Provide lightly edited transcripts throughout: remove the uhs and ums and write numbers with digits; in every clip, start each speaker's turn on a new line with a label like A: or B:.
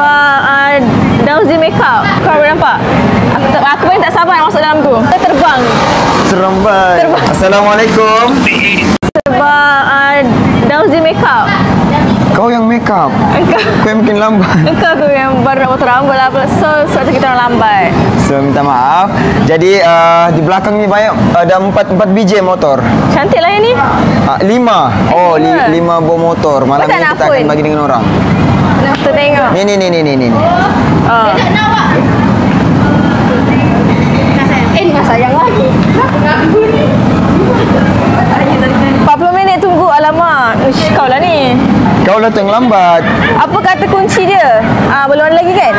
A: Sebab Daus dia make up. Kau boleh nampak? Aku pun tak sabar nak masuk dalam tu. Kita terbang.
B: Seremban. Assalamualaikum.
A: Sebab Daus dia make up.
B: Kau yang make up. Kau yang bikin lambat.
A: Engkau tu yang baru nak potong rambut lah. So, sebab tu kita orang lambat.
B: So, minta maaf. Jadi, di belakang ni banyak ada 4 biji motor.
A: Cantik lah yang ni.
B: 5. Oh, 5 buah motor. Malam ni kita akan bagi dengan orang.
A: Kita tengok.
B: Ni.
A: Oh. Nak sayang lagi. 40 minit tunggu. Alamak. Ush, kau lah ni.
B: Kau datang lambat.
A: Apa kata kunci dia? Belum ada lagi kan?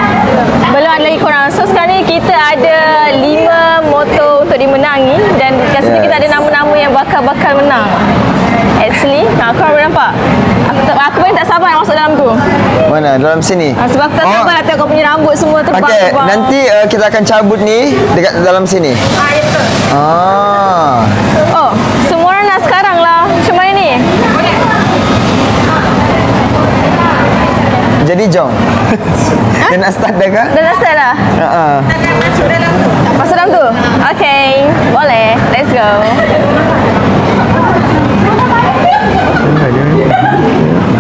A: Belum ada lagi korang. So sekarang ni kita ada 5 motor untuk dimenangi. Dan kat sini kita ada nama-nama yang bakal menang. Actually, korang boleh nampak? Aku pun tak sabar nak masuk dalam tu.
B: Mana? Dalam sini?
A: Sebab aku tak sabar nak tengok kau punya rambut semua terbang.
B: Okey, nanti kita akan cabut ni dekat dalam sini.
A: Ya betul.
B: Oh,
A: semua orang nak sekarang lah. Macam mana ni?
B: jadi jom. Dah nak start dah kah?
A: Dah nak start dah? Masuk dalam tu. Masuk dalam tu? Okay, boleh. Let's go.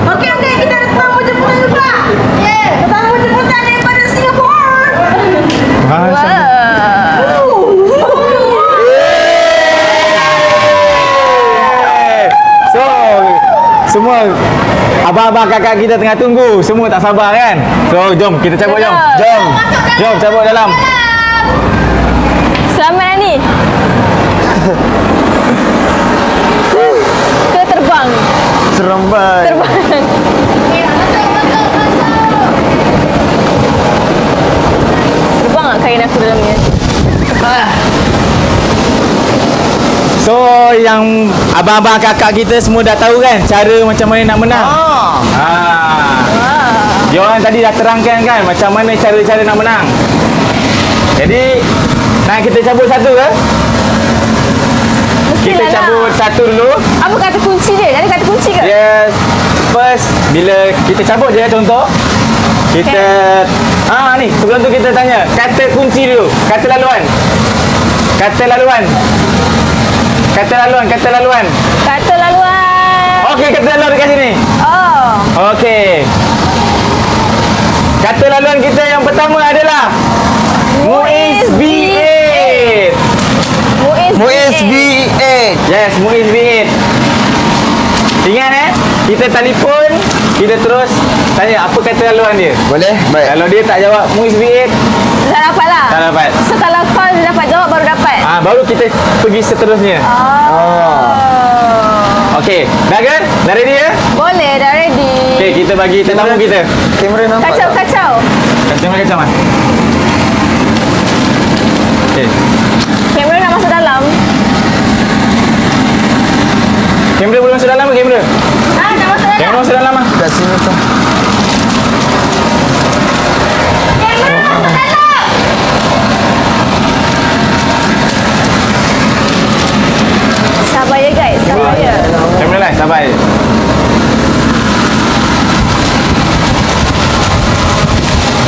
A: Okey, kita ada tetamu jemputan juga. Tetamu jemputan daripada Singapura.
C: So, semua abang-abang kakak kita tengah tunggu. Semua tak sabar kan? So, jom kita cabut jom. Jom cabut dalam.
A: Selamat ni. Kita terbang.
B: Seremban.
A: Terbang tak kain aku dalam ni?
C: So, yang abang-abang kakak kita semua dah tahu kan cara macam mana nak menang. Diorang tadi dah terangkan kan macam mana cara-cara nak menang. Jadi, nak kita cabut satu ke? Kita cabut satu dulu.
A: Apa kata kunci dia? Ada kata kunci ke?
C: Yes. First, bila kita cabut je contoh, kita ni sebelum tu kita tanya kata kunci dulu. Kata laluan. Okey, kata laluan dekat sini. Okey. Kata laluan kita yang pertama adalah Muiz V8.
B: Muiz V8.
C: Yes, Muiz V8. Ingat kita telefon, kita terus tanya apa kata laluan dia.
B: Boleh? Baik.
C: Kalau dia tak jawab Muiz V8,
A: tak dapat lah.
C: Tak dapat.
A: So kalau kau dapat jawab baru dapat.
C: Baru kita pergi seterusnya. Okey, dah kan? Dah ready ya?
A: Boleh, dah ready.
C: Okey, kita bagi tetamu kita.
B: Kamera nampak.
A: Kacau.
C: Kacau mas. Okey.
A: Kamera nak masuk dalam.
C: Kamera boleh masuk dalam ke kamera?
A: Nak masuk dalam.
C: Kamera masuk dalam ah.
B: Kat sini tu.
A: Kamera masuk dalam. Sabar ya guys, sabar ya.
C: Kamera lah, sabar je.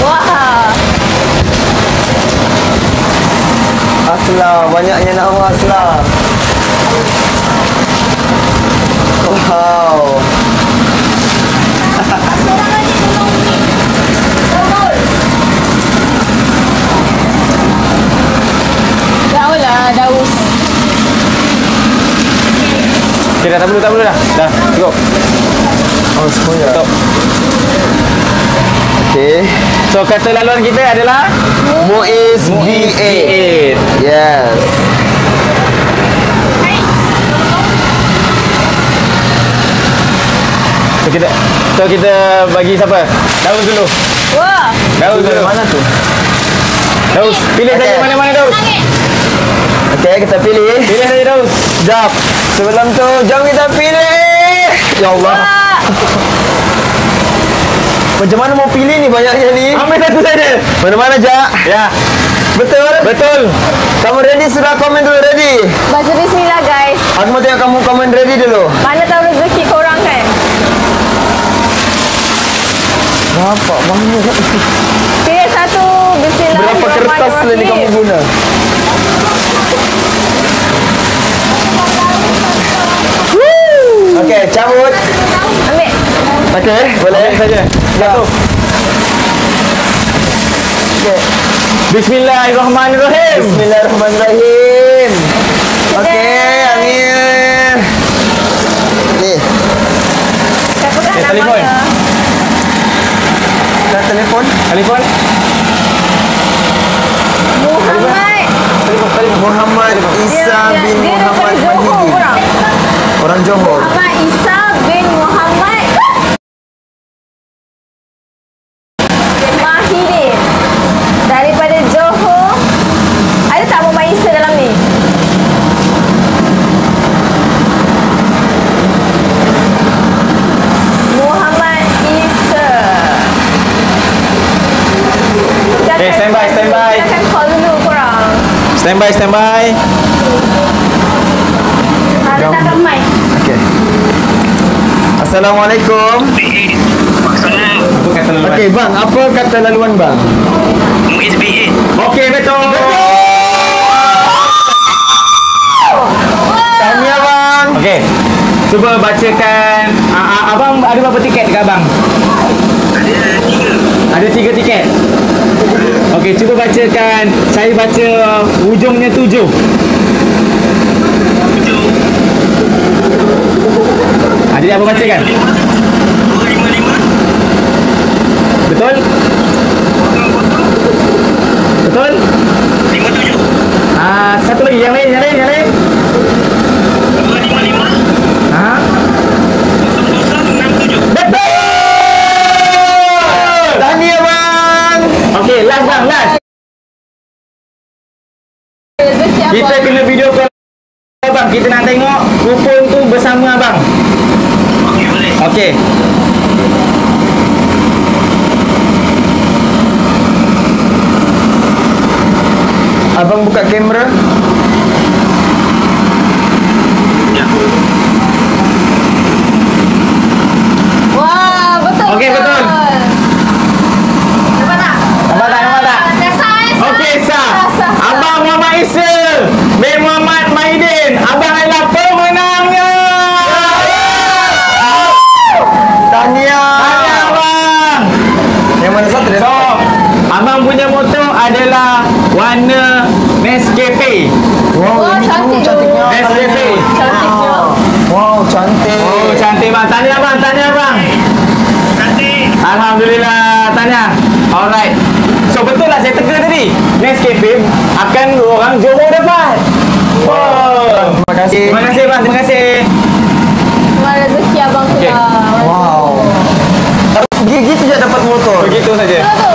A: Wah.
B: Aslah, banyaknya nama Aslah. Wow.
A: Daus.
C: Okay, dah tak perlu dah. Dah, cukup.
B: Oh, semuanya.
C: Stop.
B: Okey.
C: So, kata laluan kita adalah
B: Muiz V8. Yes.
C: So, kita bagi siapa? Daus dulu.
A: Wah.
C: Daus dulu.
B: Mana tu?
C: Daus, pilih saja mana-mana Daus.
B: Okey, kita pilih.
C: Pilih saja Daus.
B: Sekejap. Sebelum tu, jom kita pilih. Ya Allah. Macam mana mau pilih ni banyaknya ni?
C: Ambil satu saja.
B: Mana-mana, Jak?
C: Ya.
B: Betul?
C: Betul.
B: Kamu ready? Sudah komen dulu, ready?
A: Baca bismillah guys.
B: Aku mau tengok kamu komen ready dulu.
A: Mana tahu rezeki korang kan?
B: Nampak banyak.
A: Pilih satu. Bismillahirrahmanirrahim.
B: Berapa kertas lagi kamu guna? Okey, cabut.
A: Ambil.
B: Okey, boleh saja. Satu. Okey.
C: Bismillahirrahmanirrahim.
B: Bismillahirrahmanirrahim. Okey, Amir. Ni,
A: Siapakah
C: telefon.
A: namanya?
B: dah telefon.
C: Telefon.
A: Muhammad.
B: Muhammad Isa bin
A: Dia
B: Muhammad
A: daripada Johor
B: Mahidi.
A: korang.
B: Orang Johor.
A: Muhammad Isa bin Muhammad Mahidin. Daripada Johor. Ada tak Muhammad Isa dalam ni? Muhammad Isa.
C: Okay, standby.
A: Kita akan call dulu korang.
C: Standby.
A: Ada tak kat mic?
B: Okey. Assalamualaikum.
C: Apa kata laluan?
B: Okey, bang, apa kata laluan bang?
C: Okey, betul.
B: Tahniah bang.
C: Okey. Cuba bacakan. Abang ada berapa tiket dekat abang? Ada 3 tiket. Okey, cuba bacakan. Saya baca ujungnya 7. Jadi apa bacakan? Betul? Betul? Satu lagi, yang lain. Betul!
B: Tahniah bang.
C: Okey, last bang, last.
A: Rezeki apa?
C: Kita kena video call abang. Kita nak tengok kupon tu bersama abang. Okey.
B: Abang buka kamera.
A: Wah, betul.
C: Okey, betul.
A: Nampak tak?
C: Nampak tak?
A: Dah sah.
C: Okey, sah. Abang Muhammad Isa bin Muhammad Mahidin. Abang adalah pemenangnya.
B: Tahniah.
C: Tahniah abang.
B: Yang mana satu dia?
C: So, abang punya motor adalah warna Nescafe.
B: Wow,
A: Wah,
B: ini tu
A: cantik
B: cantiknya.
C: Nescafe.
A: Cantiknya.
B: Wow, cantik.
C: Oh, cantik bang. Tahniah bang. Alhamdulillah. Tahniah. Alright. So, betul lah saya teka tadi. Nescafe akan orang Johor dapat. Oh.
B: Terima kasih.
C: Terima kasih bang. Terima kasih.
A: Cuma rezeki abang tu
C: Okey.
A: lah.
B: Wow. Gitu je dapat motor.
C: Begitu saja.
A: Betul.